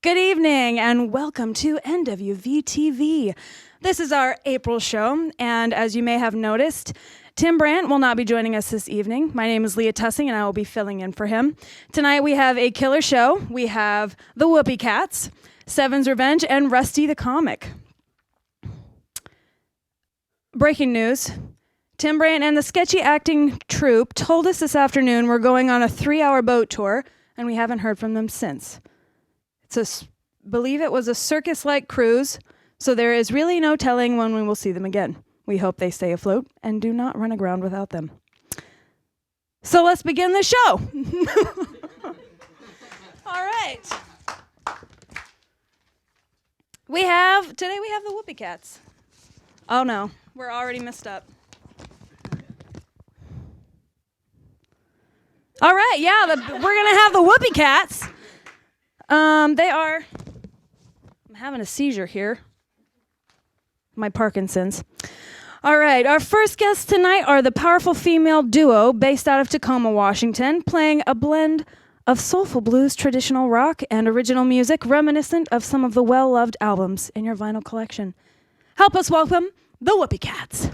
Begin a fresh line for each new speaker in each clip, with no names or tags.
Good evening and welcome to NWVTV. This is our April show, and as you may have noticed, Tim Brandt will not be joining us this evening. My name is Leah Tussing, and I will be filling in for him. Tonight we have a killer show. We have the Whoopee Cats, Seven's Revenge, and Rusty the Comic. Breaking news. Tim Brandt and the sketchy acting troupe told us this afternoon we're going on a 3-hour boat tour, and we haven't heard from them since. Believe it was a circus-like cruise, so there is really no telling when we will see them again. We hope they stay afloat and do not run aground without them. So let's begin the show. All right. Today we have the Whoopee Cats. Oh no, we're already messed up. All right, yeah, we're gonna have the Whoopee Cats. I'm having a seizure here. My Parkinson's. All right, our first guests tonight are the powerful female duo based out of Tacoma, Washington, playing a blend of soulful blues, traditional rock, and original music reminiscent of some of the well-loved albums in your vinyl collection. Help us welcome the Whoopee Cats.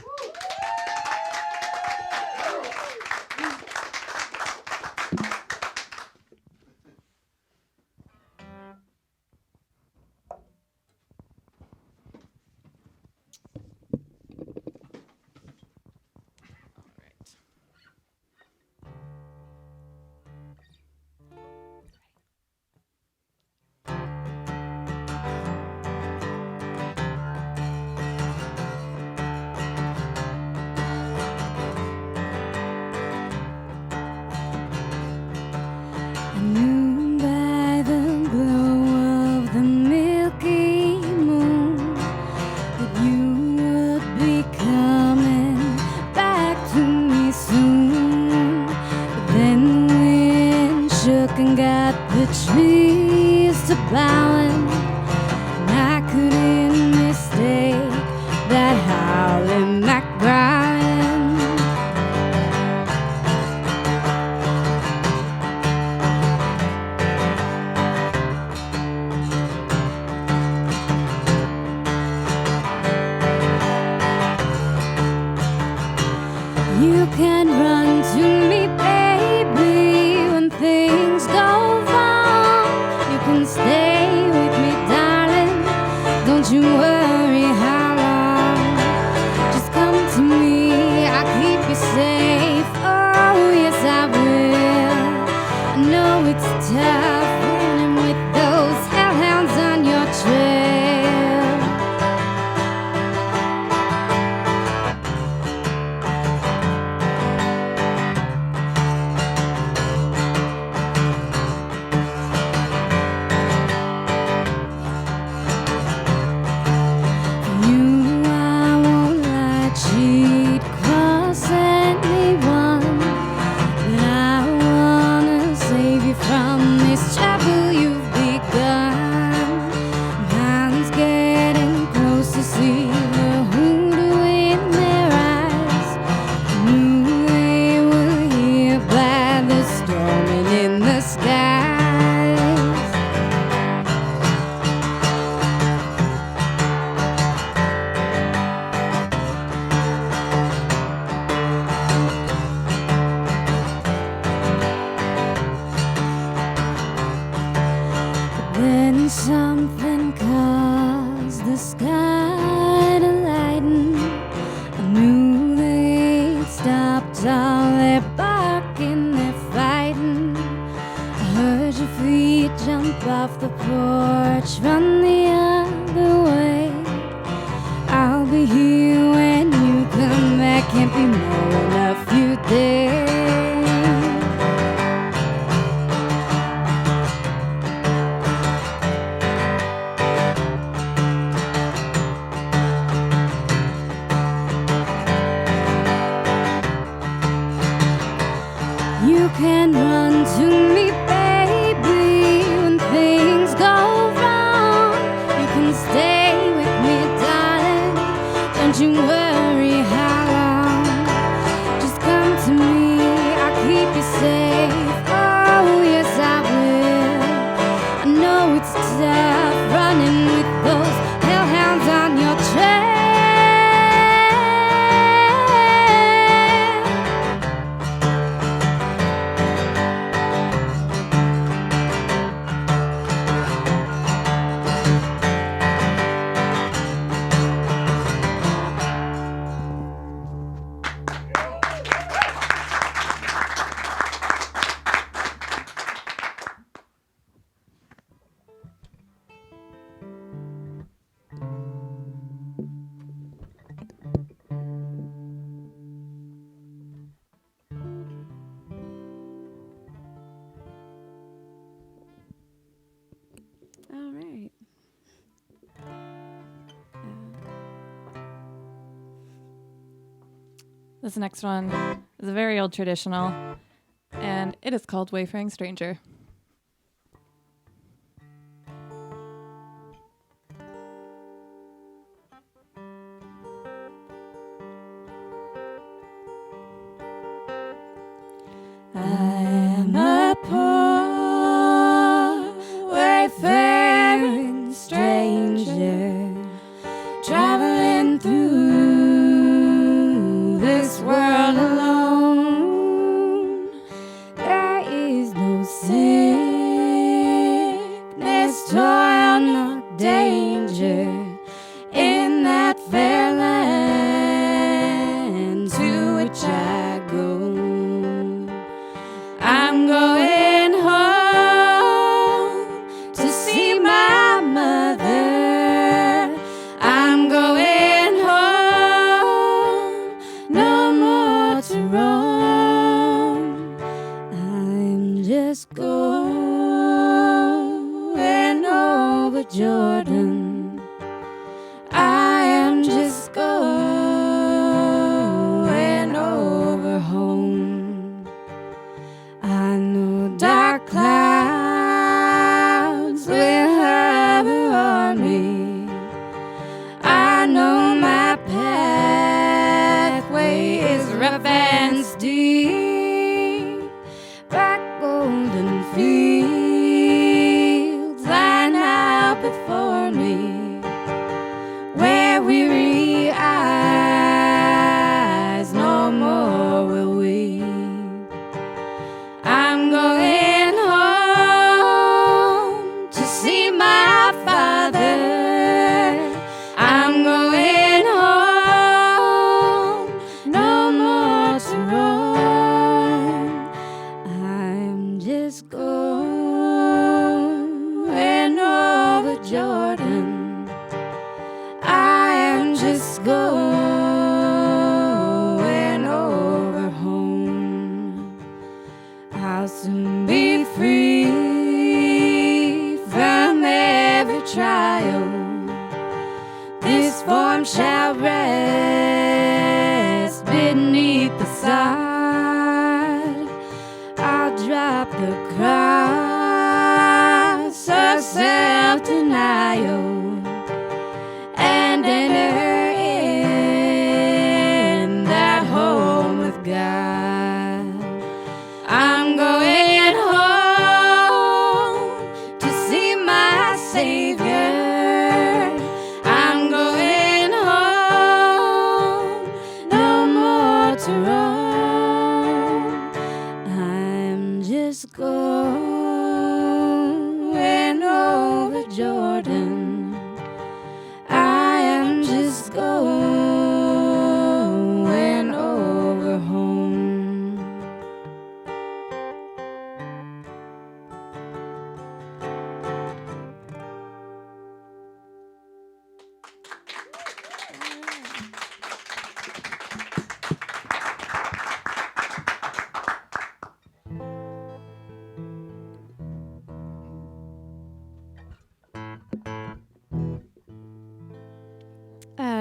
And got the trees to bowing, and I couldn't mistake that howling Mac Bryan. You can run to me, baby, when things go wrong. You can stay with me, darling. Don't you worry how long. Just come to me, I'll keep you safe. Oh, yes, I will. I know it's tough running with those hellhounds on your trail. Then something caused the sky to lighten. I knew they'd stopped all their barking, their fighting. I heard your feet jump off the porch, run the other way. I'll be here when you come back, can't be more than a few days. You can run to me, baby, when things go wrong. You can stay with me, darling. Don't you worry how long. Just come to me.
This next one is a very old traditional, and it is called Wayfaring Stranger.
I'm a poor wayfaring stranger, traveling through this world alone. There is no sickness, toil, nor danger in that fair land to which I go. I'm going home to see my mother. I'm going home, no more to roam. I'm just going over Jordan. I am just going over home. I know dark clouds will hover on me. I know my pathway is rough and steep. Black golden fields line out before me, where weary eyes no more will weep. I'm going home to see my father. I'm going home, no more to roam. I'm just going over Jordan. I am just going over home. I'll soon be free from every trial. This form shall rest beneath the sod. I'll drop the cross of self-denial and enter in that home with God. I'm going home to see my Savior. I'm going home, no more to roam. I'm just going over Jordan. I am just going over home.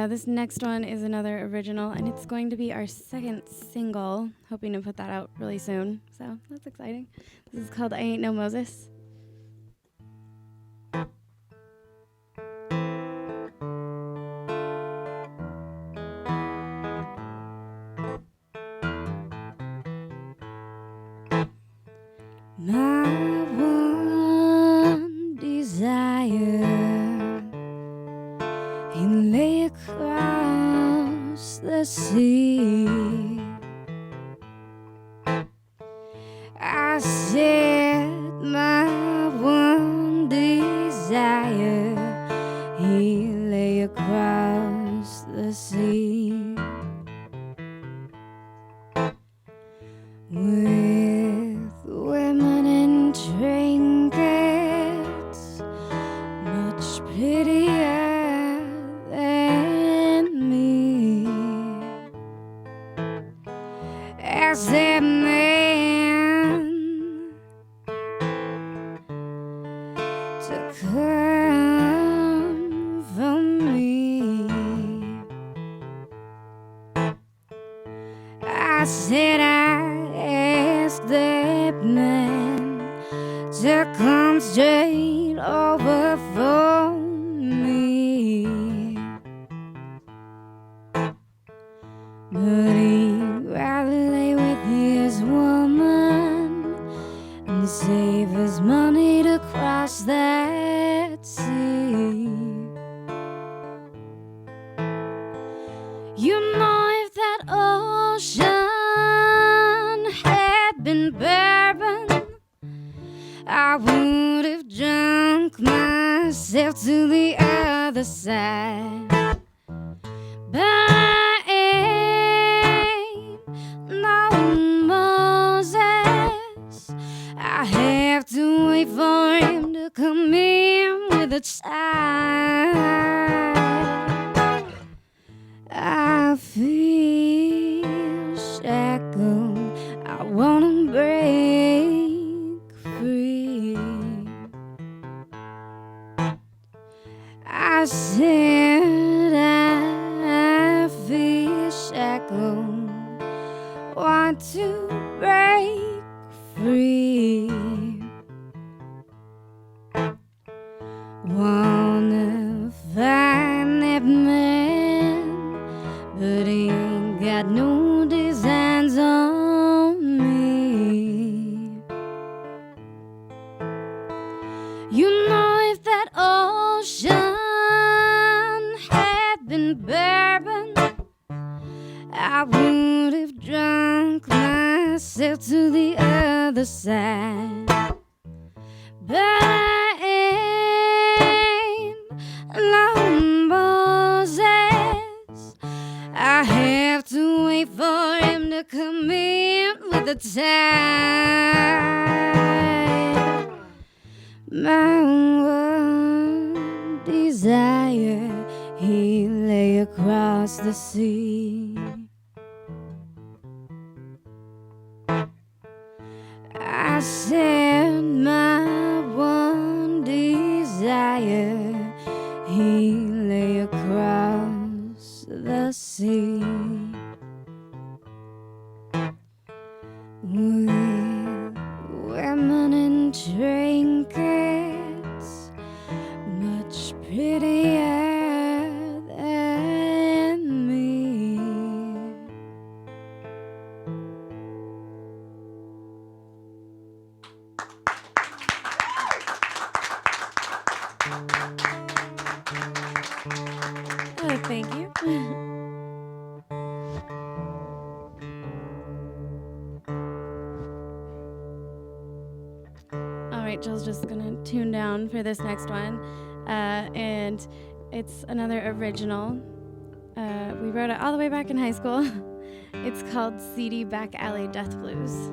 This next one is another original, and it's going to be our second single. Hoping to put that out really soon, so that's exciting. This is called I Ain't No Moses. My one desire, He lay across the sea. I said, my one desire, He lay across the sea. With women and trinkets, much prettier than me, as that man to come from me. said I asked that man to come straight over for me, but he'd rather lay with his woman and save his money to cross that sea. You know, if that ocean had been bourbon, I would have drunk myself to the other side. But I ain't no Moses. I have to wait for him to come in with a tide. I feel shackled, I wanna break free. I said I feel shackled, want to break free. Wanna find that man, but he ain't got no designs on me. You know, if that ocean had been bourbon, I would have drunk myself to the other side. But I ain't no Moses. I have to wait for him to come in with the tide. My one desire, he lay across the sea. I said my one desire, he lay across the sea. With women and trinkets, much prettier than me.
Oh, thank you. All right, Jill's just gonna tune down for this next one, and it's another original. We wrote it all the way back in high school. It's called Seedy Back Alley Death Blues.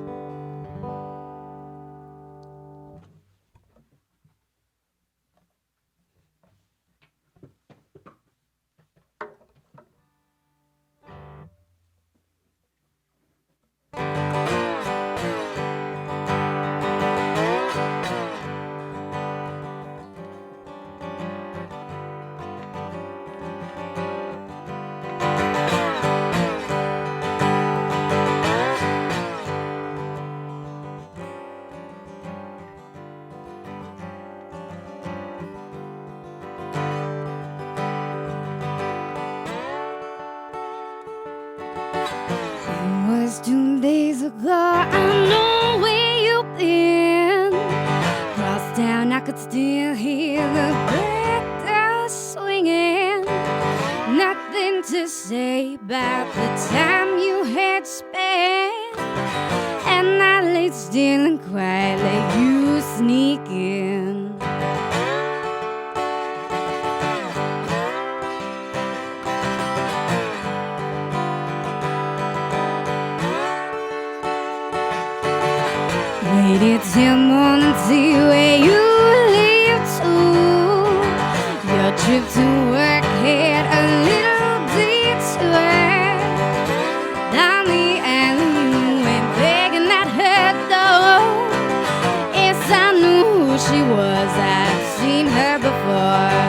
It was 2 days ago, I know where you've been. Across town, I could still hear the breakers swinging. Nothing to say about the time you had spent, and I lay still and quiet, let you sneak in. Waited till morning to see where you live to. Your trip to work had a little detour. Down the alley you went begging at her door. Yes, I knew who she was, I'd seen her before.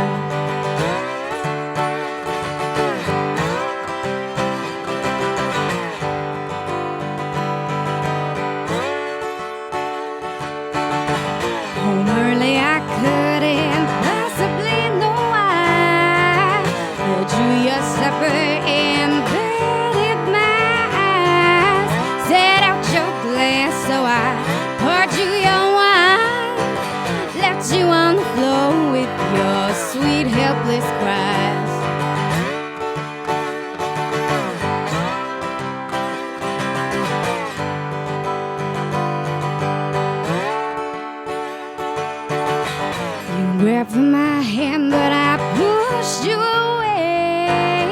grabbed for my hand, but I pushed you away.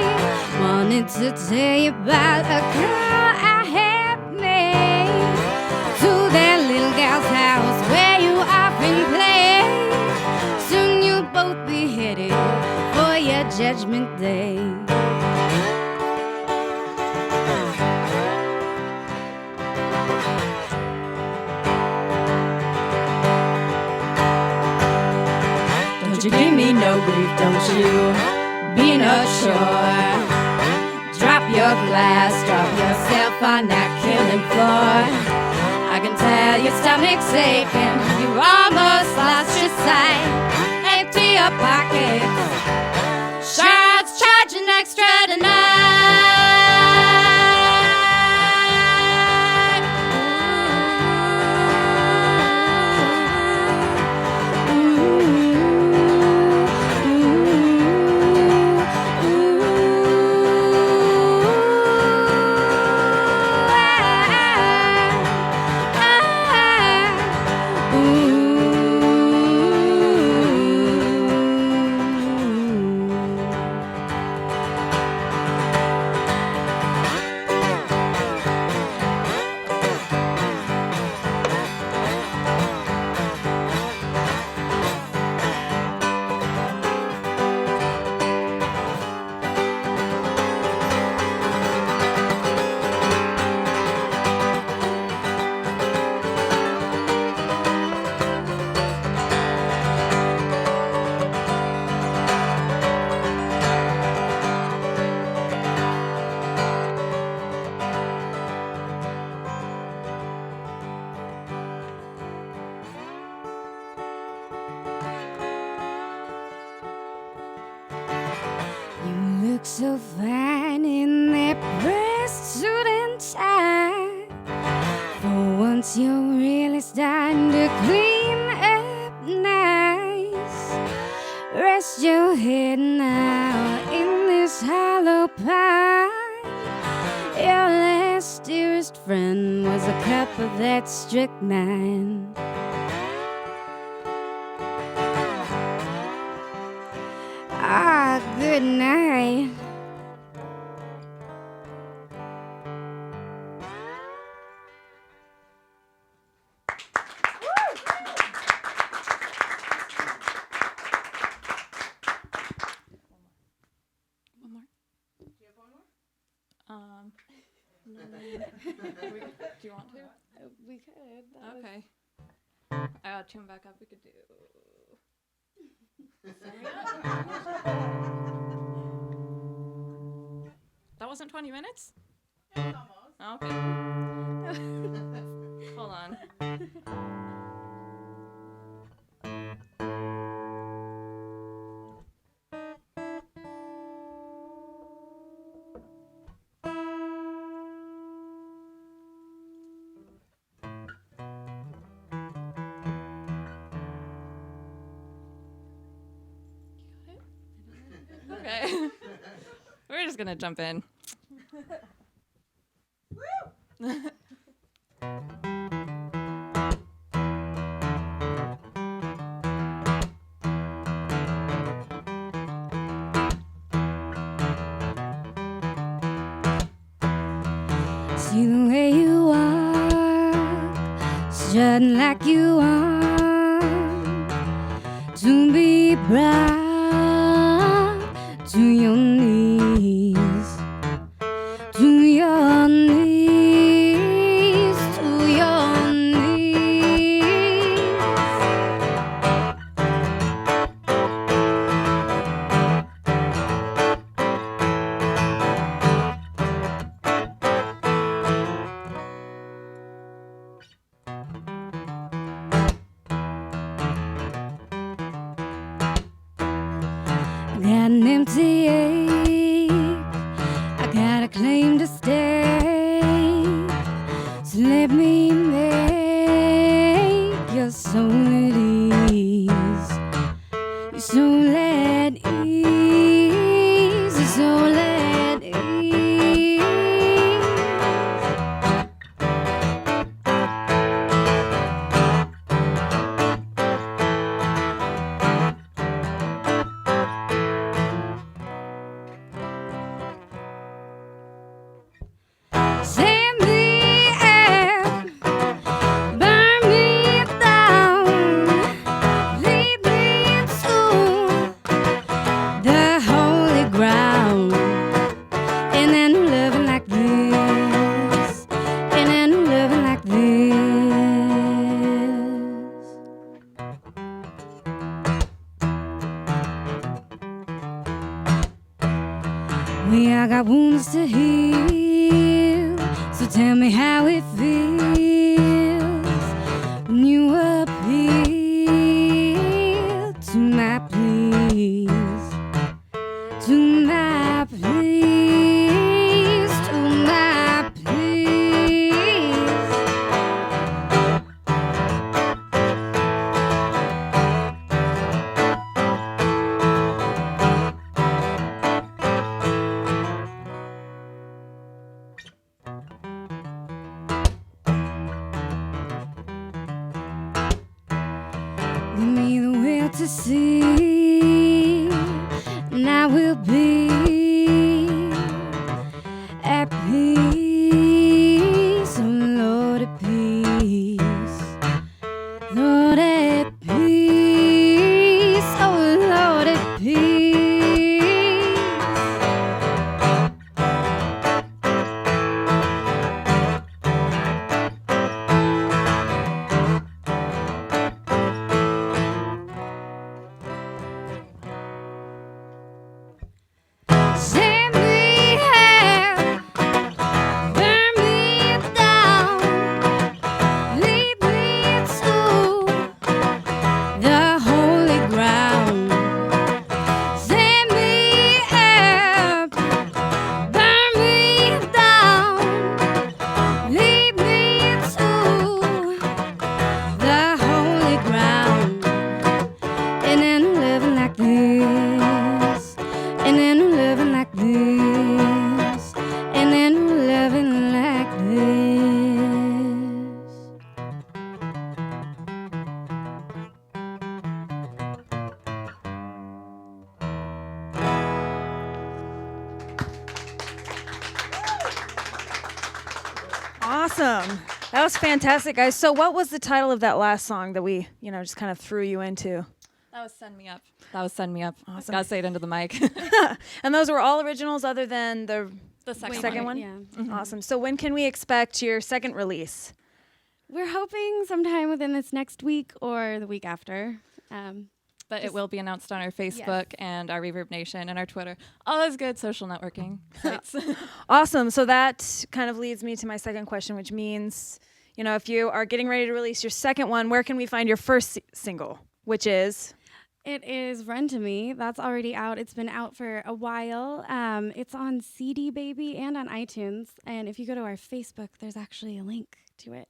Wanted to tell you about a call I had made to that little gal's house where you often play. Soon you'll both be headed for your judgment day.
Don't you give me no grief, don't you be not sure. Drop your glass, drop yourself on that killing floor. I can tell your stomach's aching, you almost lost your sight. Empty your pockets, shots charging extra tonight.
Look so fine in that pressed suit and tie. For once you're really starting to clean up nice. Rest your head now in this hollow pine. Your last dearest friend was a cup of that strychnine. Ah, good night.
Do you want to?
We could.
Okay. Tune back up. We could do. That wasn't 20 minutes? Almost. Okay. Hold on. Okay. We're just gonna jump in.
See the way you walk, strutting like you want to be brought to your knees, to your knees, to your knees. Got an empty ache, I got a claim to stay. So let me make your soul at ease. Your soul at ease, your soul at ease. Me, I got wounds to heal. So tell me how it feels when you appeal to my pleas, to my pleas, to my pleas. Give me the will to see, and I will be at peace, oh Lord, at peace, Lord, at peace, oh Lord, at peace. Send me out, burn me down, lead me to the holy ground. Send me out, burn me down, lead me to the holy ground. And then I'm living like this, and then I'm living like this, and then I'm living like this.
Awesome. That was fantastic, guys. So what was the title of that last song that we, just kind of threw you into?
That was Send Me Up. That was Send Me Up.
Awesome.
Gotta say it into the mic.
And those were all originals other than the
The second,
second one?
Yeah.
Awesome. So when can we expect your second release?
We're hoping sometime within this next week or the week after.
But it will be announced on our Facebook and our Reverb Nation and our Twitter. All those good social networking sites.
Awesome. So that kind of leads me to my second question, which means, if you are getting ready to release your second one, where can we find your first single, which is?
It is Run to Me. That's already out. It's been out for a while. It's on CD Baby and on iTunes. And if you go to our Facebook, there's actually a link to it.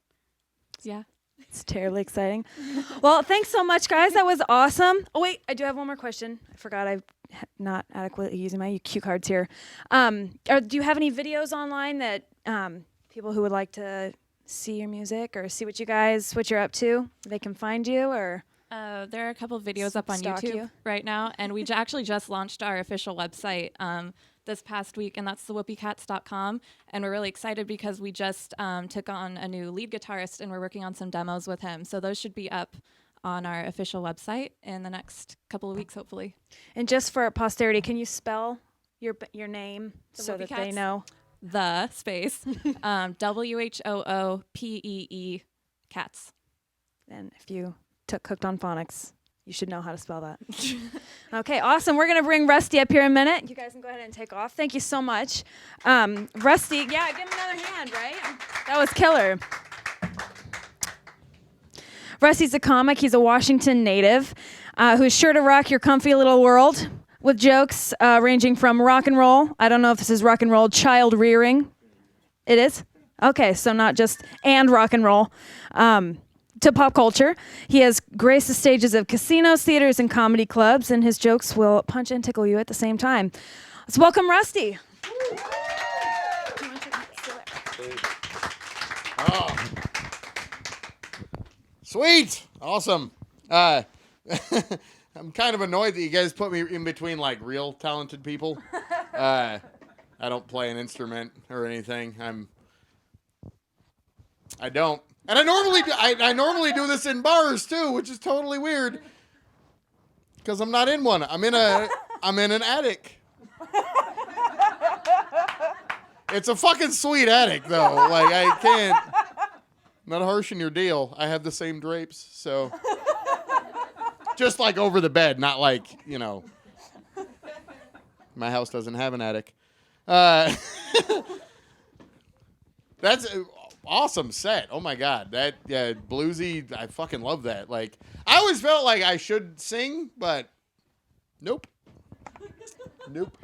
Yeah.
It's terribly exciting. Well, thanks so much, guys. That was awesome. Oh, wait, I do have one more question. I forgot I'm not adequately using my cue cards here. Do you have any videos online that people who would like to see your music or see what you're up to, they can find you, or?
There are a couple of videos up on
Stalk
YouTube
you.
right now, and we actually just launched our official website this past week, and that's thewhoopeecats.com. And we're really excited because we just took on a new lead guitarist, and we're working on some demos with him. So those should be up on our official website in the next couple of weeks, hopefully.
And just for posterity, can you spell your name so that they
Cats?
know?
The space WHOOPEE cats.
And if you took Cooked on Phonics, you should know how to spell that. Okay, awesome. We're going to bring Rusty up here in a minute. You guys can go ahead and take off. Thank you so much. Rusty, yeah, give him another hand, right? That was killer. Rusty's a comic. He's a Washington native who's sure to rock your comfy little world with jokes ranging from rock and roll. I don't know if this is rock and roll, child rearing. It is? Okay, so not just and rock and roll. To pop culture. He has graced the stages of casinos, theaters, and comedy clubs, and his jokes will punch and tickle you at the same time. Let's welcome Rusty.
Oh. Sweet. Awesome. I'm kind of annoyed that you guys put me in between like real talented people. I don't play an instrument or anything. I don't. And I normally do this in bars too, which is totally weird. Because I'm not in one. I'm in an attic. It's a fucking sweet attic though. Like I can't. Not harshing your deal. I have the same drapes, so just like over the bed, not like, my house doesn't have an attic. That's an awesome set. Oh my God. That bluesy, I fucking love that. Like, I always felt like I should sing, but nope. Nope.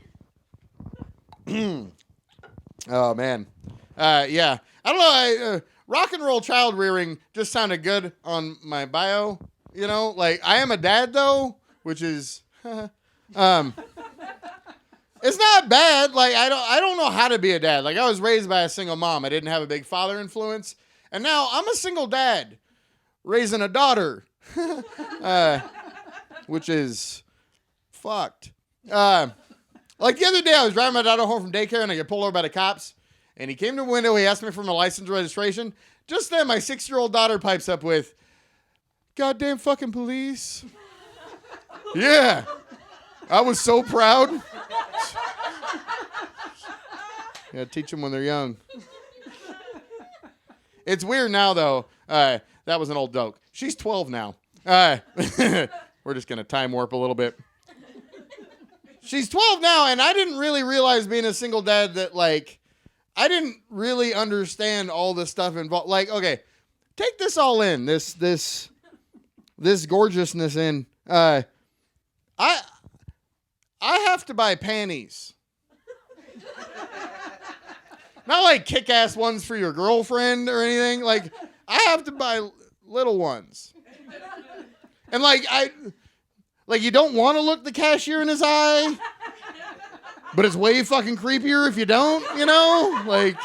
Oh man. Yeah. I don't know. Rock and roll child rearing just sounded good on my bio. You know, like I am a dad though, which is, it's not bad. Like I don't know how to be a dad. Like I was raised by a single mom. I didn't have a big father influence. And now I'm a single dad raising a daughter, which is fucked. Like the other day I was driving my daughter home from daycare and I get pulled over by the cops and he came to the window. He asked me for my license registration. Just then my 6-year-old daughter pipes up with, "Goddamn fucking police." Yeah. I was so proud. Yeah, teach them when they're young. It's weird now, though. That was an old joke. She's 12 now. We're just going to time warp a little bit. She's 12 now, and I didn't really realize being a single dad that, like, I didn't really understand all the stuff involved. Like, okay, take this all in, this gorgeousness in. I have to buy panties. Not like kick-ass ones for your girlfriend or anything. Like, I have to buy little ones. And like you don't want to look the cashier in his eye, but it's way fucking creepier if you don't, you know? Like,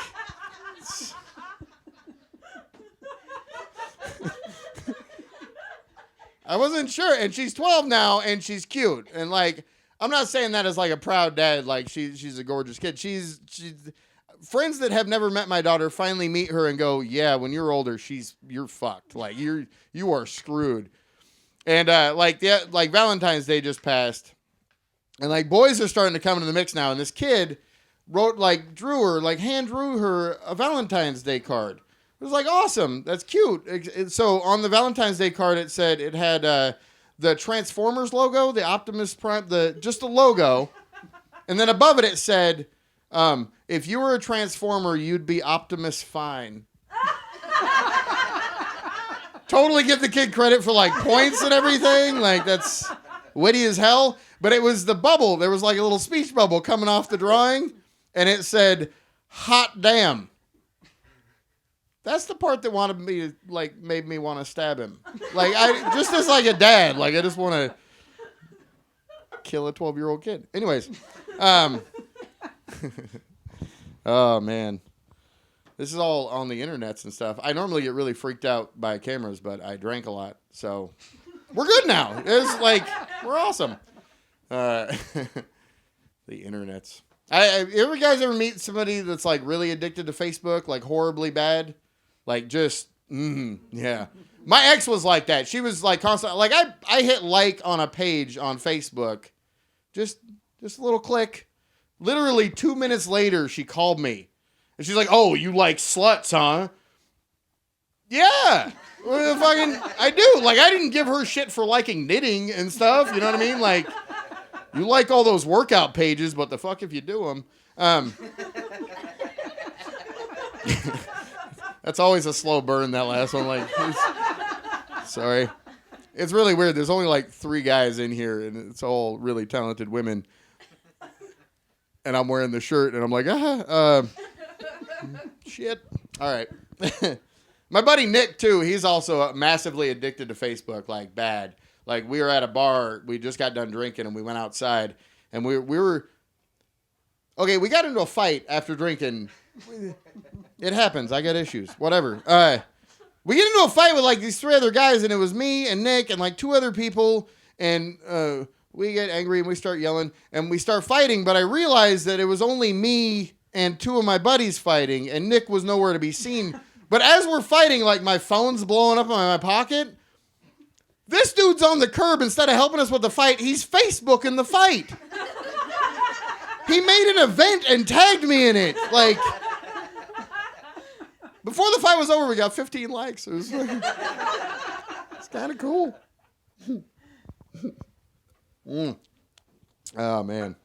I wasn't sure. And she's 12 now, and she's cute. And like, I'm not saying that as like a proud dad. Like, she's a gorgeous kid. She's friends that have never met my daughter finally meet her and go, "Yeah, when you're older, you're fucked. Like, you are screwed." And like Valentine's Day just passed, and like boys are starting to come into the mix now. And this kid hand drew her a Valentine's Day card. It was like awesome. That's cute. So on the Valentine's Day card, it had the Transformers logo, the Optimus Prime, just the logo, and then above it said, "If you were a Transformer, you'd be Optimus Fine." Totally give the kid credit for like points and everything. Like that's witty as hell. But it was the bubble. There was like a little speech bubble coming off the drawing, and it said, "Hot damn." That's the part that made me want to stab him. Like I just as like a dad, like I just want to kill a 12-year-old kid. Anyways, oh man. This is all on the internets and stuff. I normally get really freaked out by cameras, but I drank a lot, so we're good now. It's like we're awesome. The internets. You guys ever meet somebody that's like really addicted to Facebook, like horribly bad, like just yeah. My ex was like that. She was like constantly like I hit like on a page on Facebook, just a little click. Literally 2 minutes later, she called me. And she's like, "Oh, you like sluts, huh?" Yeah. Well, I do. Like, I didn't give her shit for liking knitting and stuff. You know what I mean? Like, you like all those workout pages, but the fuck if you do them. That's always a slow burn, that last one. Like, sorry. It's really weird. There's only like 3 guys in here, and it's all really talented women. And I'm wearing the shirt, and I'm like, shit. All right. My buddy Nick, too, he's also massively addicted to Facebook, like bad. Like we were at a bar, we just got done drinking, and we went outside, and we were... Okay, we got into a fight after drinking. It happens. I got issues. Whatever. We get into a fight with like these 3 other guys, and it was me and Nick and like 2 other people, and we get angry and we start yelling, and we start fighting, but I realized that it was only me and 2 of my buddies fighting, and Nick was nowhere to be seen. But as we're fighting, like my phone's blowing up in my pocket. This dude's on the curb. Instead of helping us with the fight, he's Facebooking the fight. He made an event and tagged me in it. Like, before the fight was over, we got 15 likes. It was it's kind of cool. Oh, man.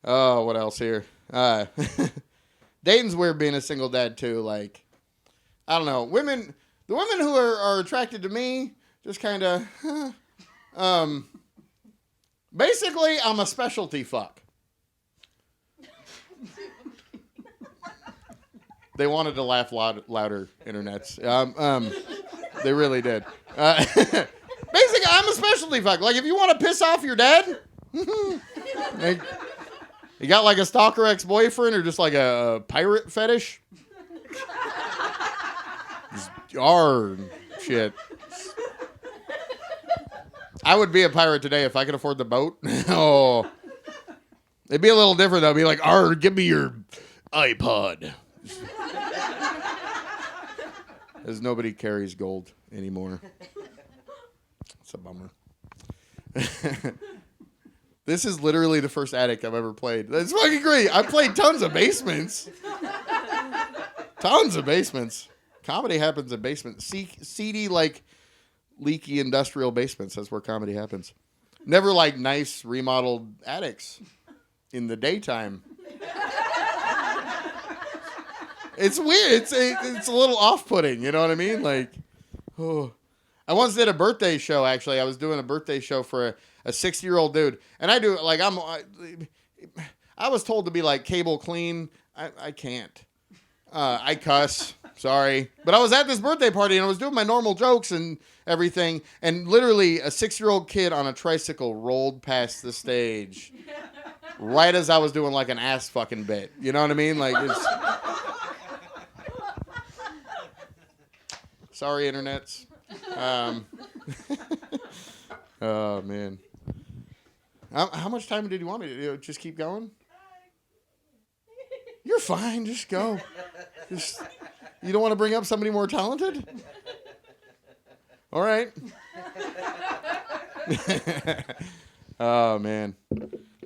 Oh, what else here? Dating's weird being a single dad too. Like, I don't know. The women who are attracted to me, just kind of, basically, I'm a specialty fuck. They wanted to laugh louder, internets. They really did. Basically, I'm a specialty fuck. Like, if you want to piss off your dad, like, you got like a stalker ex-boyfriend or just like a pirate fetish? Shit. I would be a pirate today if I could afford the boat. Oh. It'd be a little different though. It'd be like, give me your iPod. As nobody carries gold anymore. It's a bummer. This is literally the first attic I've ever played. That's fucking great. I played tons of basements. Tons of basements. Comedy happens in basements. Seedy, like, leaky industrial basements. That's where comedy happens. Never, like, nice remodeled attics in the daytime. It's weird. It's a little off-putting. You know what I mean? Like, oh. I once did a birthday show, actually. I was doing a birthday show for a 60-year-old dude. And I do, like, I was told to be, like, cable clean. I can't. I cuss. Sorry. But I was at this birthday party, and I was doing my normal jokes and everything. And literally, a 6-year-old kid on a tricycle rolled past the stage right as I was doing, like, an ass fucking bit. You know what I mean? Like, it's... Sorry, internets. Oh, man. How much time did you want me to do? Just keep going? You're fine. Just go. You don't want to bring up somebody more talented? All right. Oh, man.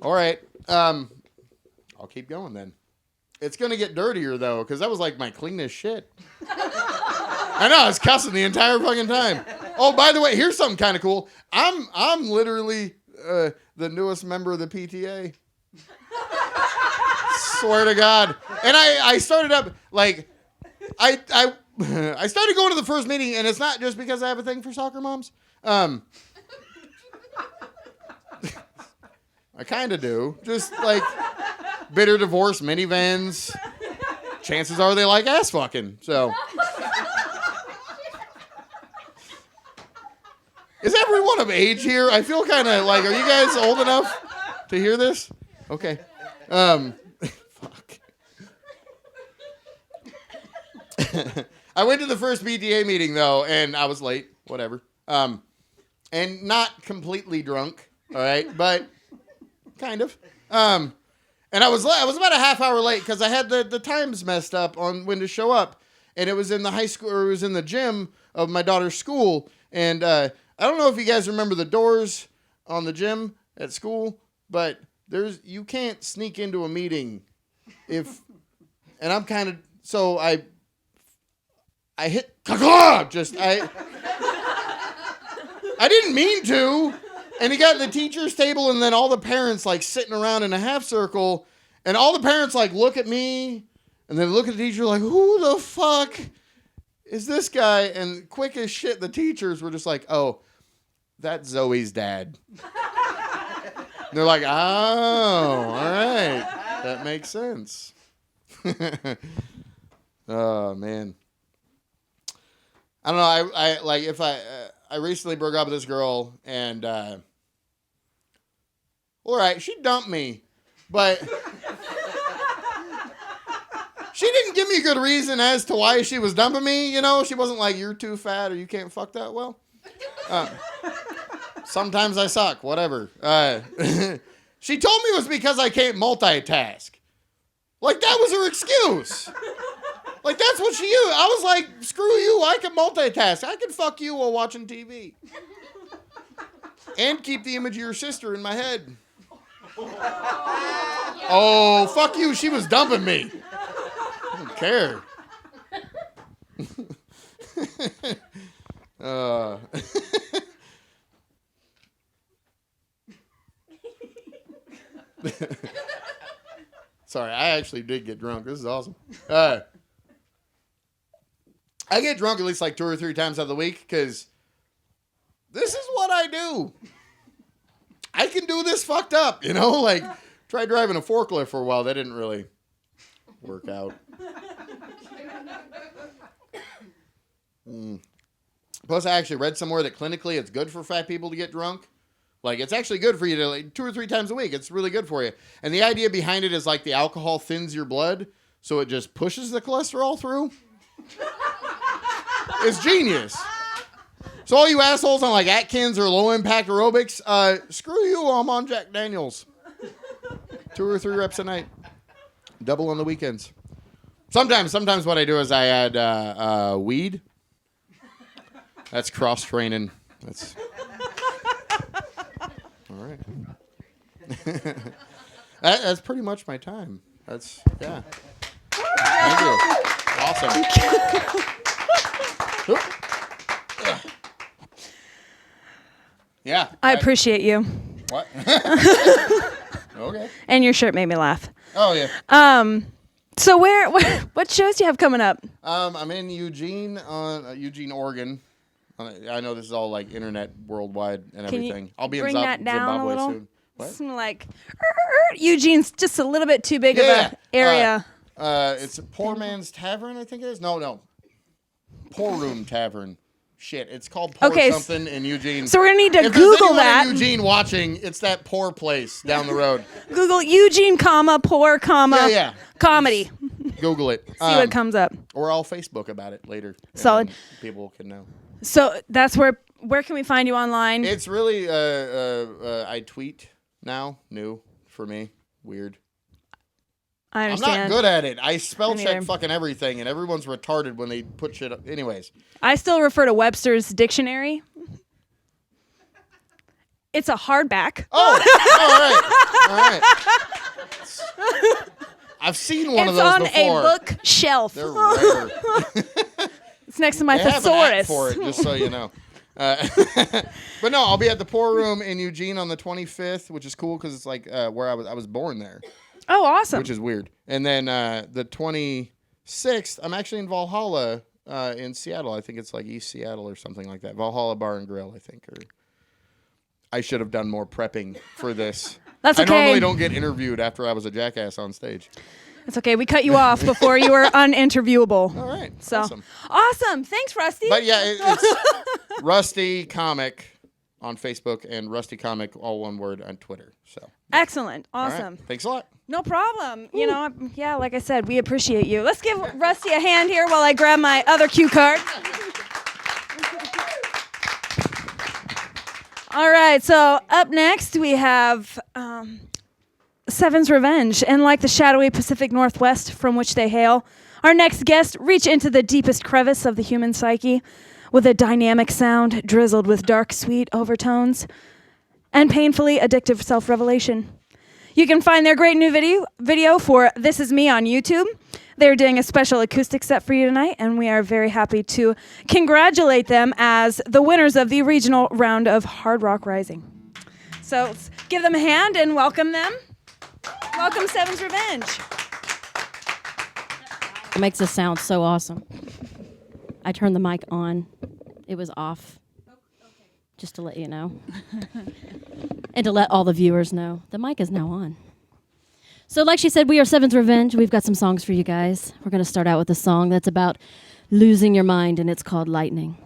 All right. I'll keep going then. It's going to get dirtier, though, because that was like my cleanest shit. I know, I was cussing the entire fucking time. Oh, by the way, here's something kind of cool. I'm literally the newest member of the PTA. Swear to God. And I started up, like, I started going to the first meeting, and it's not just because I have a thing for soccer moms. I kind of do. Just, like, bitter divorce, minivans. Chances are they like ass fucking, so... Is everyone of age here? I feel kind of like, are you guys old enough to hear this? Okay. Fuck. I went to the first PTA meeting, though, and I was late. Whatever. And not completely drunk, all right? But kind of. And I was about a half hour late because I had the times messed up on when to show up. And it was in the high school, or it was in the gym of my daughter's school. And I don't know if you guys remember the doors on the gym at school, but you can't sneak into a meeting and I'm kind of, so I hit, I didn't mean to, and he got in the teacher's table, and then all the parents, like, sitting around in a half circle, and all the parents, like, look at me, and then look at the teacher like, who the fuck is this guy? And quick as shit, the teachers were just like, oh, that's Zoe's dad. And they're like, oh, all right. That makes sense. Oh, man. I don't know. I recently broke up with this girl, and, all right, she dumped me, but she didn't give me a good reason as to why she was dumping me. You know, she wasn't like, you're too fat or you can't fuck that well. Sometimes I suck, whatever. She told me it was because I can't multitask. Like, that was her excuse. Like, that's what she used. I was like, screw you, I can multitask. I can fuck you while watching TV. And keep the image of your sister in my head. Oh, fuck you, she was dumping me. I don't care. Sorry, I actually did get drunk. This is awesome. I get drunk at least like 2 or 3 times out of the week because this is what I do. I can do this fucked up, you know? Like, tried driving a forklift for a while. That didn't really work out. Plus, I actually read somewhere that clinically it's good for fat people to get drunk. Like, it's actually good for you to, like, 2 or 3 times a week. It's really good for you. And the idea behind it is, like, the alcohol thins your blood, so it just pushes the cholesterol through. It's genius. So all you assholes on, like, Atkins or low-impact aerobics, screw you, I'm on Jack Daniels. 2 or 3 reps a night. Double on the weekends. Sometimes what I do is I add weed. That's cross-training. That's... All right. That's pretty much my time. That's, yeah. Thank you. Awesome. Yeah.
I appreciate you.
What? Okay.
And your shirt made me laugh.
Oh, yeah.
So what shows do you have coming up?
I'm in Eugene, Oregon. I know this is all like internet worldwide and
Can
everything.
you
I'll be
bring
in
that down a
Zimbabwe
little?
soon. What?
Some like Eugene's just a little bit too big of an area.
It's a Poor Man's Tavern, I think it is. No. Poor Room Tavern. Shit, it's called Poor something in Eugene.
So we're gonna need to
if
Google
there's
that.
in Eugene watching, it's that poor place down the road.
Google Eugene, poor,
Yeah.
comedy.
Google it.
See what comes up.
Or I'll Facebook about it later.
Solid.
People can know.
So that's where can we find you online?
It's really I tweet now, new for me, weird.
I
I'm
understand.
not good at it. I spell
Me
check
neither.
fucking everything, and everyone's retarded when they put shit up. Anyways.
I still refer to Webster's dictionary. It's a hardback.
Oh, all right. I've seen one of those before.
It's on a bookshelf.
They're rare.
It's next to my
They have an app
thesaurus.
for it, just so you know. But no, I'll be at the Poor Room in Eugene on the 25th, which is cool because it's like where I was born there.
Oh, awesome.
Which is weird. And then the 26th, I'm actually in Valhalla in Seattle. I think it's like East Seattle or something like that. Valhalla Bar and Grill, I think. Or I should have done more prepping for this.
That's okay.
I normally don't get interviewed after I was a jackass on stage.
It's okay. We cut you off before you were uninterviewable.
All right.
So
Awesome.
Awesome. Thanks, Rusty.
But yeah, it's Rusty Comic on Facebook and Rusty Comic, all one word, on Twitter. So
Excellent.
all right.
Awesome.
Thanks a lot.
No problem. You know, yeah, like I said, we appreciate you. Let's give Rusty a hand here while I grab my other cue card. All right, so up next we have Seven's Revenge. And like the shadowy Pacific Northwest from which they hail, our next guests reach into the deepest crevice of the human psyche with a dynamic sound drizzled with dark, sweet overtones and painfully addictive self-revelation. You can find their great new video for This Is Me on YouTube. They're doing a special acoustic set for you tonight, and we are very happy to congratulate them as the winners of the regional round of Hard Rock Rising. So let's give them a hand and welcome them. Welcome, Seven's Revenge.
It makes us sound so awesome. I turned the mic on. It was off. Just to let you know. And to let all the viewers know. The mic is now on. So like she said, we are Seven's Revenge. We've got some songs for you guys. We're going to start out with a song that's about losing your mind, and it's called Lightning.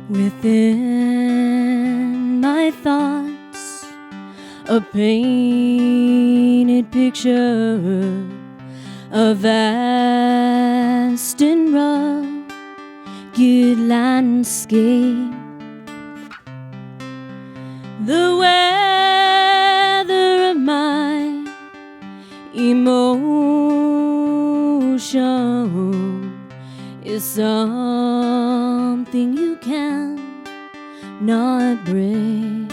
Within my thoughts, a painted picture, a vast and rugged landscape. The weather of my emotion is something you can not break.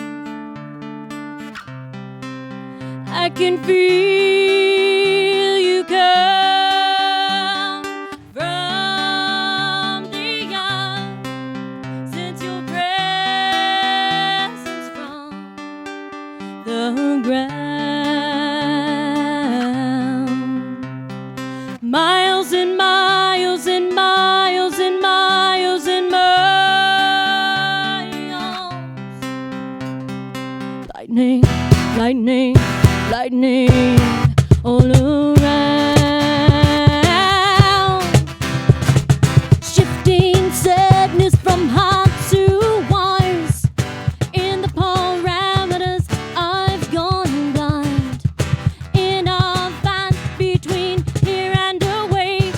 can feel you come from the earth. Since your presence from the ground, miles and miles and miles and miles and miles. Lightning, lightning, lightning all around. Shifting sadness from heart to wires. In the parameters, I've gone blind. In a vine between here and away.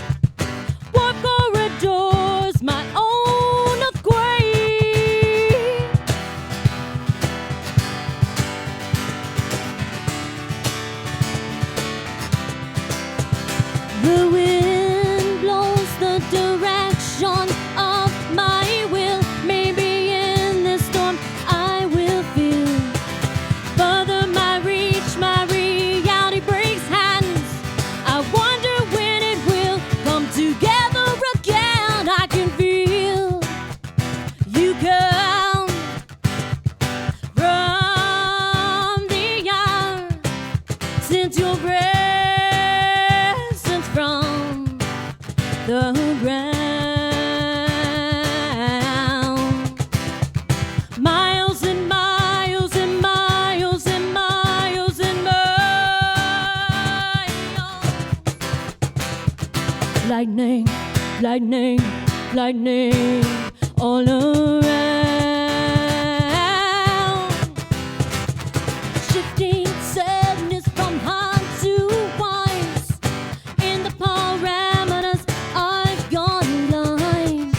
What corridors, my own of gray. The wind blows the direction of my will. Maybe in this storm I will feel. Further my reach, my reality breaks hands. I wonder when it will come together again. I can feel you come from the earth. Since your presence from the ground, miles and miles and miles and miles and miles. Lightning, lightning, lightning all around. Shifting sadness from heart to wise. In the parameters, I've gone blind.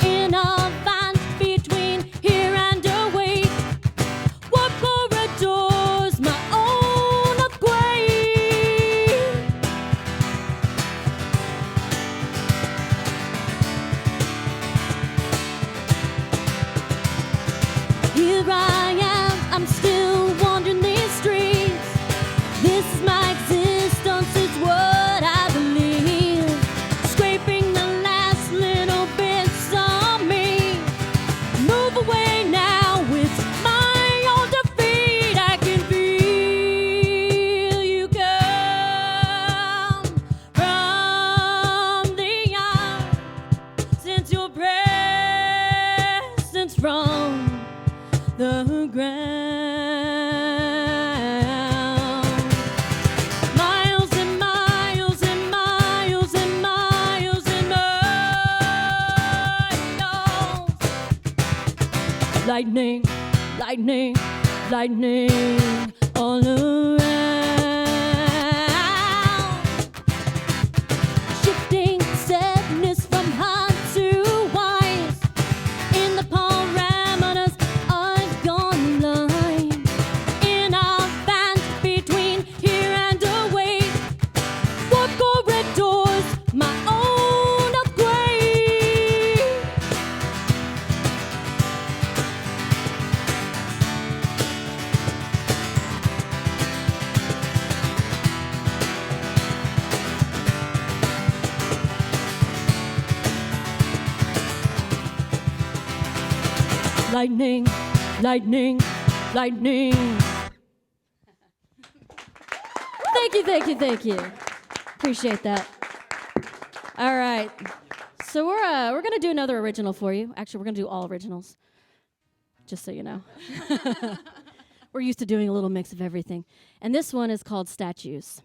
In a vine between here and away. What corridors, my own of gray. Here I am, I'm still wandering these streets. This is my existence, it's what I believe. Scraping the last little bits of me. Move away now, it's my own defeat. I can feel you come from the earth. Since your presence from the ground, miles and miles and miles and miles and miles. Lightning, lightning, lightning all around. Shifting sadness from heart to wise. In the parameters, I've gone blind. In a vine between here and away. What corridors, my own of gray. Lightning, lightning, lightning. Thank you, thank you, thank you. Appreciate that. All right. So we're gonna do another original for you. Actually, we're gonna do all originals. Just so you know. We're used to doing a little mix of everything. And this one is called Statues.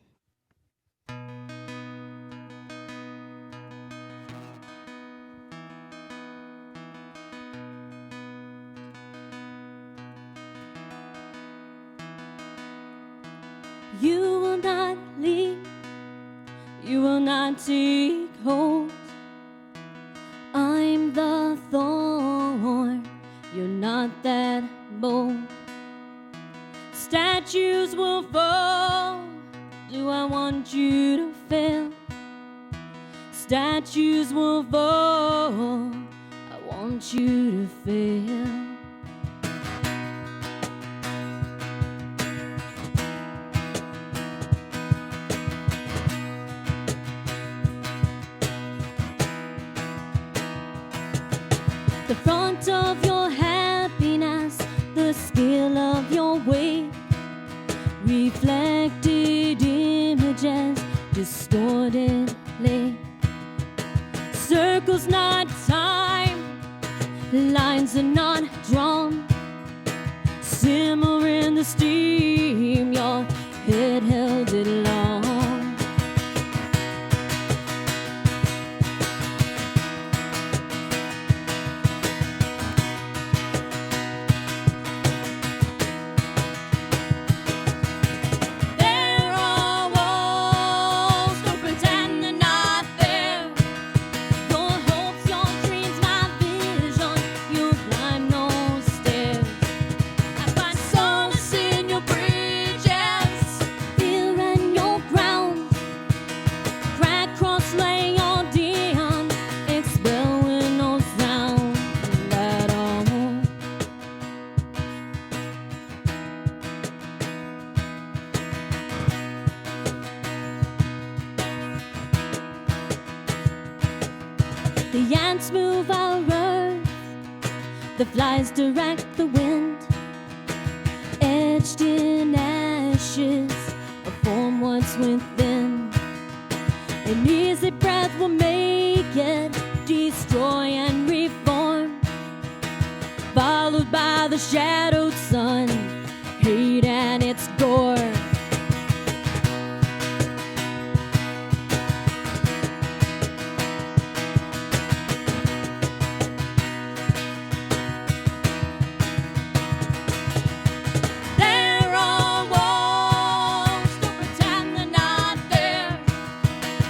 You will not leave, you will not take hold. I'm the thorn, you're not that bold. Statues will fall, do I want you to fail? Statues will fall, I want you to fail.
the front of your happiness, the scale of your weight, reflected images distortedly, circles not time, lines are not drawn, simmer in the steam, your head held it long. There are walls, don't pretend they're not there. Your hopes, your dreams, my vision, you climb those stairs. I find solace in your bridges, fear in your ground. Crack, cross, lay your dim, expel with no sound at all. The ants move our earth, the flies direct the wind. Etched in ashes, a form what's within. An easy breath will make it, destroy and reform. Followed by the shadowed sun, hate and its gore. There are walls, don't pretend they're not there.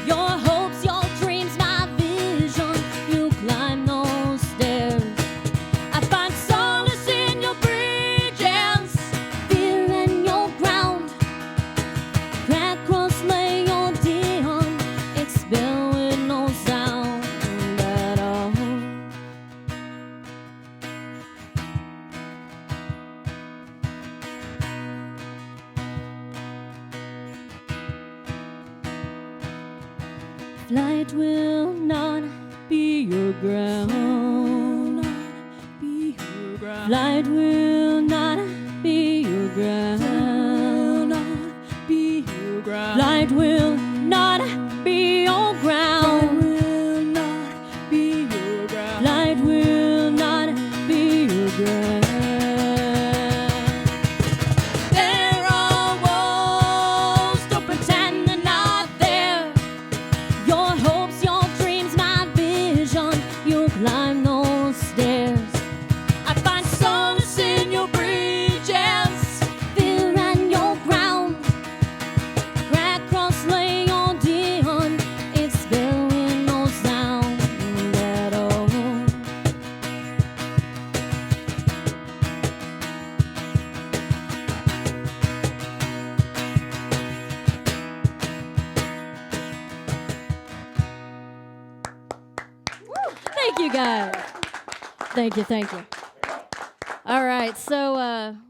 Your hopes, your dreams, my vision, you climb those stairs. I find solace in your bridges, fear in your ground. Crack, cross, lay your dim, expel with no sound at all. Flight will not be your ground. Flight will not be your ground. Flight will not be your ground. Flight will not be your ground. There are walls, don't pretend they're not there. Your hopes, your dreams, my vision, you climb those stairs. I find solace in your bridges, fear and your ground. Crack, cross, lay your dim, expel with no sound at all.
Thank you, guys. Thank you, thank you. All right, so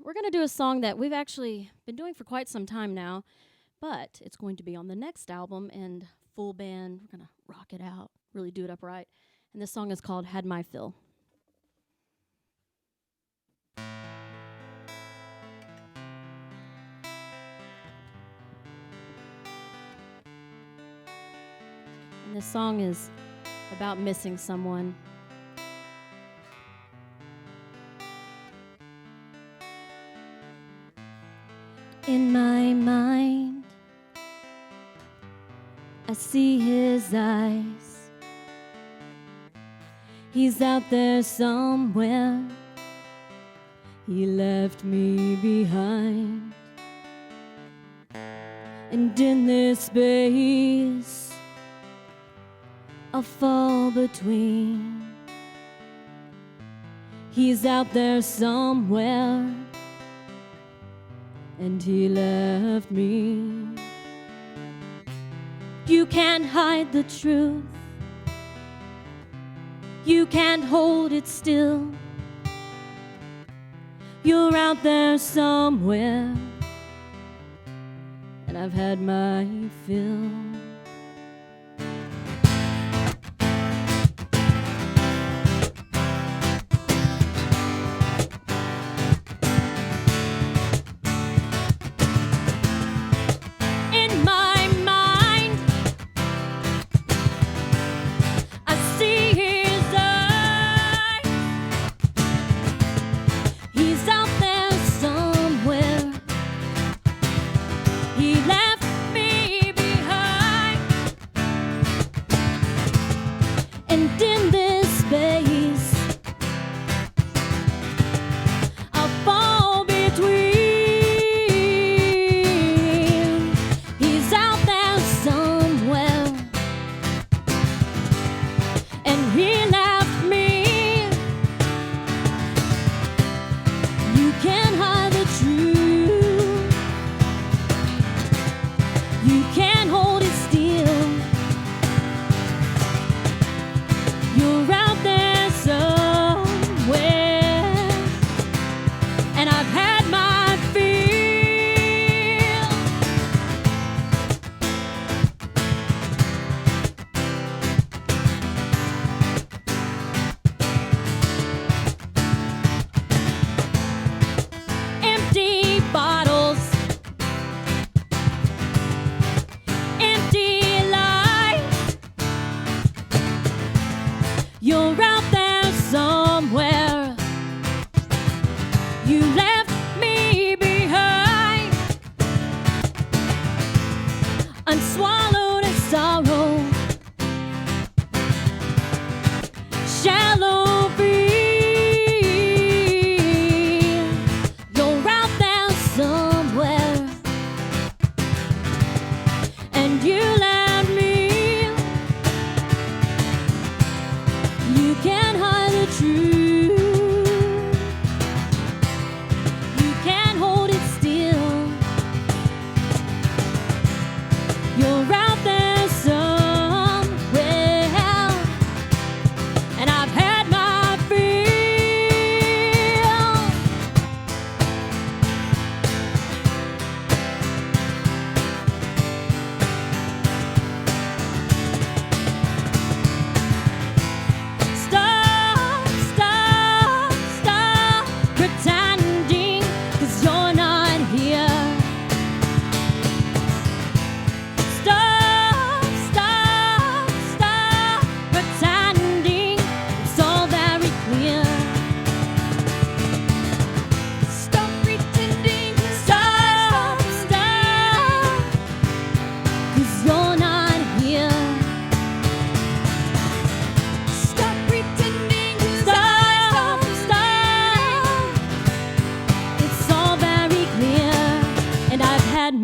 we're going to do a song that we've actually been doing for quite some time now, but it's going to be on the next album and full band. We're going to rock it out, really do it up right. And this song is called Had My Fill. And this song is about missing someone.
In my mind, I see his eyes. He's out there somewhere. He left me behind. And in this space, I'll fall between. He's out there somewhere, and he left me. You can't hide the truth. You can't hold it still. You're out there somewhere, and I've had my fill.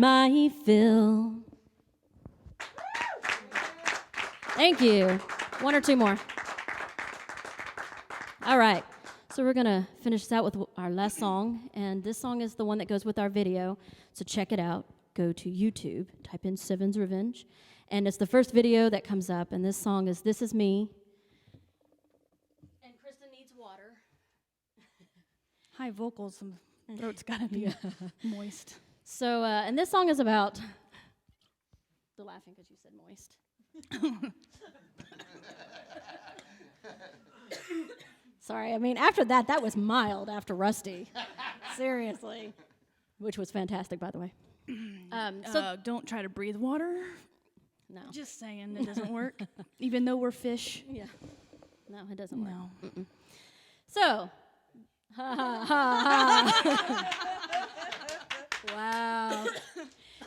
my fill. Thank you. One or two more. All right. So we're going to finish this out with our last song. And this song is the one that goes with our video. So check it out. Go to YouTube. Type in Seven's Revenge. And it's the first video that comes up. And this song is This Is Me. And Kristen needs water.
High vocals, and throat's gotta be moist.
So, and this song is about the laughing because you said moist. Sorry, I mean, after that was mild after Rusty. Seriously. Which was fantastic, by the way.
Don't try to breathe water.
No.
Just saying, it doesn't work. Even though we're fish.
Yeah. No, it doesn't work.
No.
Mm-mm. So, ha ha ha ha. Wow.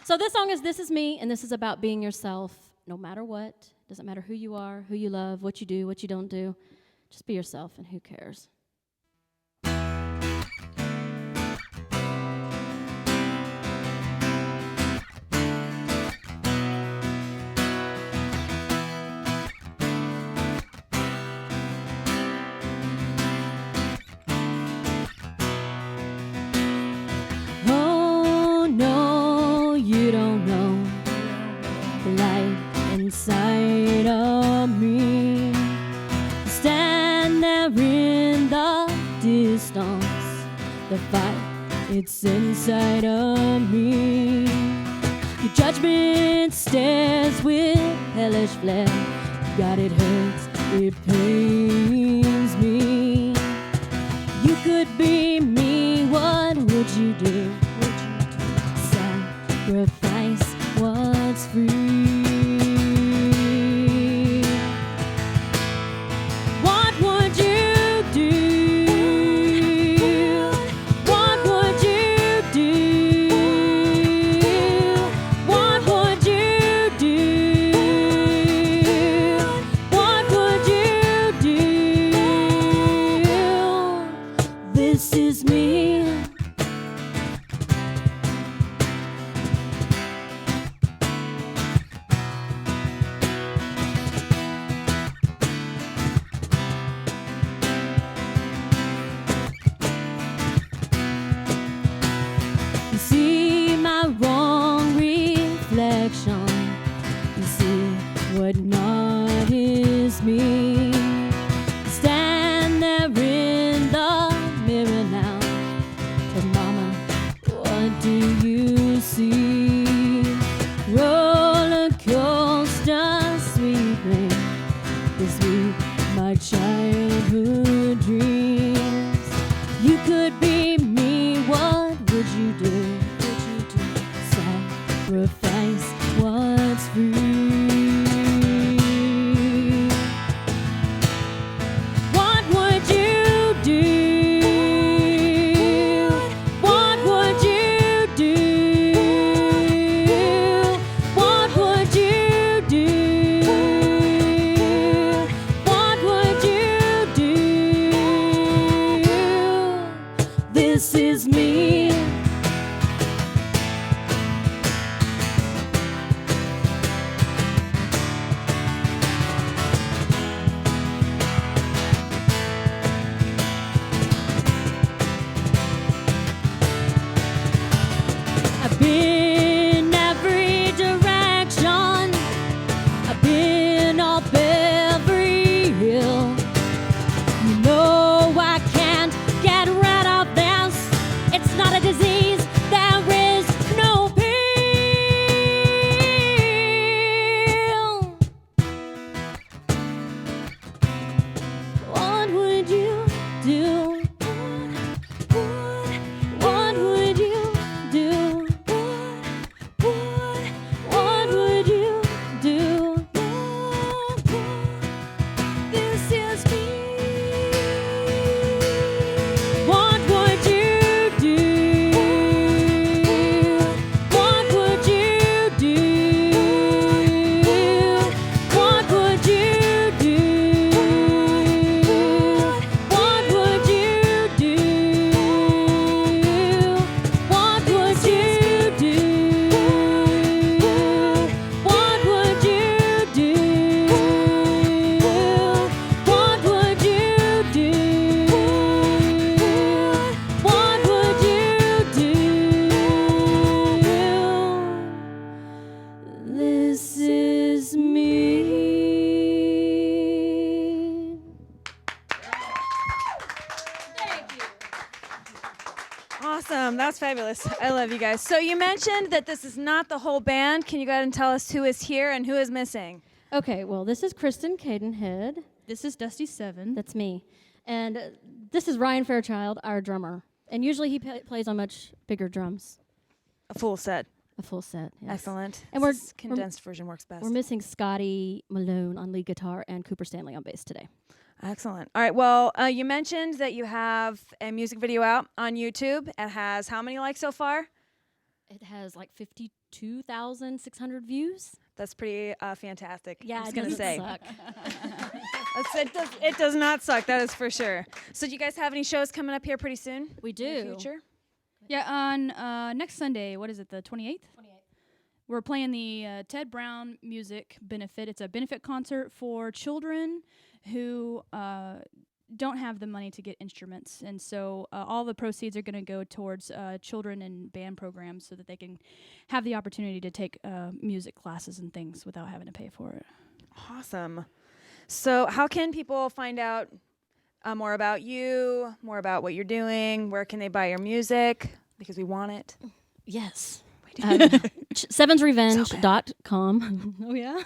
So this song is This Is Me, and this is about being yourself no matter what. Doesn't matter who you are, who you love, what you do, what you don't do. Just be yourself, and who cares? Oh, no, you don't know the light inside of me. Stand there in the distance, the fight, it's inside of me. Your judgment stares with hellish flare. God, it hurts, it pains me. You could be me, what would you do? Sacrifice what's free. What would you do? What would you do? What would you do? What would you do? This is me. You see my wrong reflection. You see what not is me. Stand there in the mirror now. But mama, what do you see? Roller coaster sweeping this week, my childhood dreams. You could be me, what would you do? Sacrifice what's free. What would you do? What would you do? What would you do? What would you do? This is me. I've been every direction. I've been up every hill. You know I can't get rid of this. It's not a
Awesome. That's fabulous. I love you guys. So you mentioned that this is not the whole band. Can you go ahead and tell us who is here and who is missing?
Okay, well, this is Kristen Cadenhead.
This is Dusty Seven.
That's me. And this is Ryan Fairchild, our drummer. And usually he plays on much bigger drums.
A full set.
A full set, yes.
Excellent.
And
condensed version works best.
We're missing Scotty Malone on lead guitar and Cooper Stanley on bass today.
Excellent. All right. Well, you mentioned that you have a music video out on YouTube. It has how many likes so far?
It has like 52,600 views.
That's pretty fantastic.
Yeah,
I was
it
gonna
doesn't
say.
suck.
It does not suck. That is for sure. So do you guys have any shows coming up here pretty soon?
We do.
In the future?
Yeah, on next Sunday, what is it, the 28th? 28th. We're playing the Ted Brown Music Benefit. It's a benefit concert for children who don't have the money to get instruments. And so all the proceeds are going to go towards children and band programs so that they can have the opportunity to take music classes and things without having to pay for it.
Awesome. So how can people find out more about you, more about what you're doing? Where can they buy your music? Because we want it.
Yes. Sevensrevenge.com. Oh, yeah.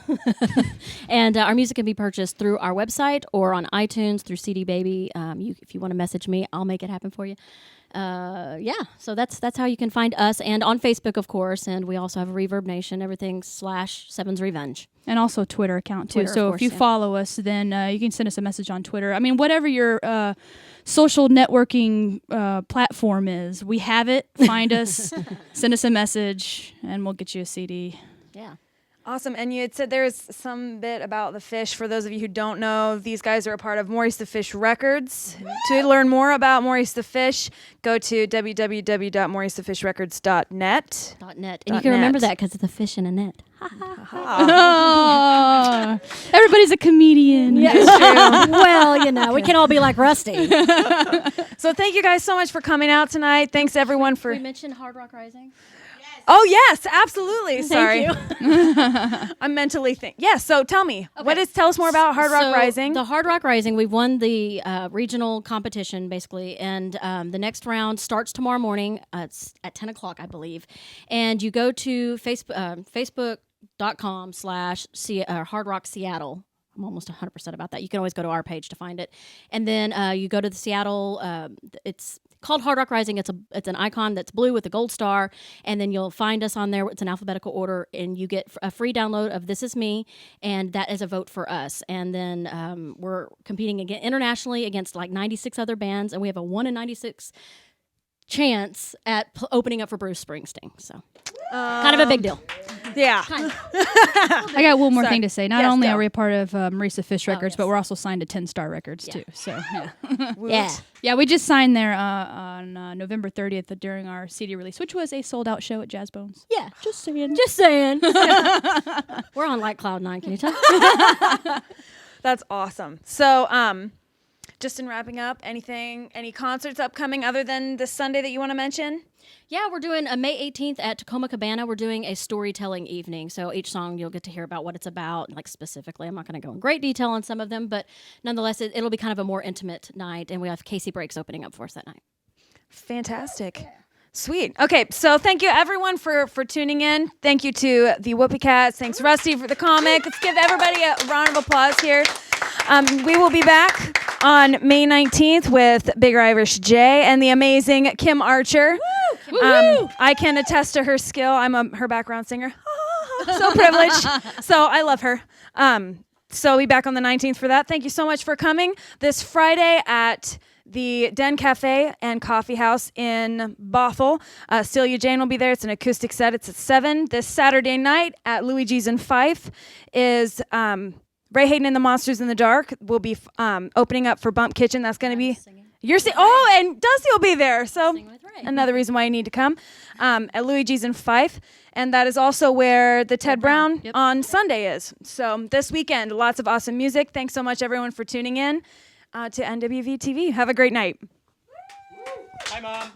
And our music can be purchased through our website or on iTunes through CD Baby. If you want to message me, I'll make it happen for you. So that's how you can find us, and on Facebook, of course. And we also have a Reverb Nation, everything /Sevens Revenge.
And also a Twitter account, too.
Twitter,
So
of
if you
course, yeah.
follow us, then you can send us a message on Twitter. I mean, whatever your social networking platform is, we have it. Find us, send us a message, and we'll get you a CD.
Yeah.
Awesome. And you had said there was some bit about the Fish. For those of you who don't know, these guys are a part of Maurice the Fish Records. To learn more about Maurice the Fish, go to www.mauricethefishrecords.net.
.net. And you can remember that because it's a fish in a net.
Oh, everybody's a comedian.
Yeah, it's true. Well, we can all be like Rusty.
So thank you guys so much for coming out tonight. Thanks everyone for...
We mentioned Hard Rock Rising.
Oh, yes, absolutely. Sorry.
Thank you.
I'm mentally thinking. Yes, so tell me.
Okay.
Tell us more about Hard Rock
So
Rising.
The Hard Rock Rising, we've won the regional competition, basically, and the next round starts tomorrow morning. It's at 10 o'clock, I believe. And you go to facebook.com/Hard Rock Seattle. I'm almost 100% about that. You can always go to our page to find it. And then you go to the Seattle, it's called Hard Rock Rising. It's an icon that's blue with a gold star, and then you'll find us on there. It's in alphabetical order, and you get a free download of This Is Me, and that is a vote for us. And then we're competing again internationally against like 96 other bands, and we have a 1 in 96 chance at opening up for Bruce Springsteen. So kind of a big deal.
Yeah.
I got one more thing to say. Not
Yes,
only
go.
are we a part of Maurice the Fish Records,
yes.
but we're also signed to 10 Star Records, too. So, yeah.
Yeah.
Yeah, we just signed there on November 30th during our CD release, which was a sold-out show at Jazz Bones.
Yeah.
Just saying.
Just saying. We're on like cloud 9, can you tell?
That's awesome. So, just in wrapping up, any concerts upcoming other than this Sunday that you want to mention?
Yeah, we're doing a May 18th at Tacoma Cabana. We're doing a storytelling evening. So each song you'll get to hear about what it's about, like specifically. I'm not going to go in great detail on some of them, but nonetheless, it'll be kind of a more intimate night. And we have Casey Breaks opening up for us that night.
Fantastic. Sweet. Okay, so thank you everyone for tuning in. Thank you to the Whoopee Cats. Thanks Rusty for the comic. Let's give everybody a round of applause here. We will be back on May 19th with Bigger Irish J and the amazing Kim Archer. I can attest to her skill. I'm her background singer. So privileged. So I love her. So we'll be back on the 19th for that. Thank you so much for coming. This Friday at the Den Cafe and Coffee House in Bothell. Celia Jane will be there. It's an acoustic set. It's at 7. This Saturday night at Luigi's in Fife is Ray Hayden and the Monsters in the Dark. Will be opening up for Bump Kitchen. That's going to be... You're and Dusty will be there. So another reason why you need to come at Luigi's in Fife. And that is also where the Ted Brown on Sunday is. So this weekend, lots of awesome music. Thanks so much, everyone, for tuning in to NWVTV. Have a great night.
Hi, Mom.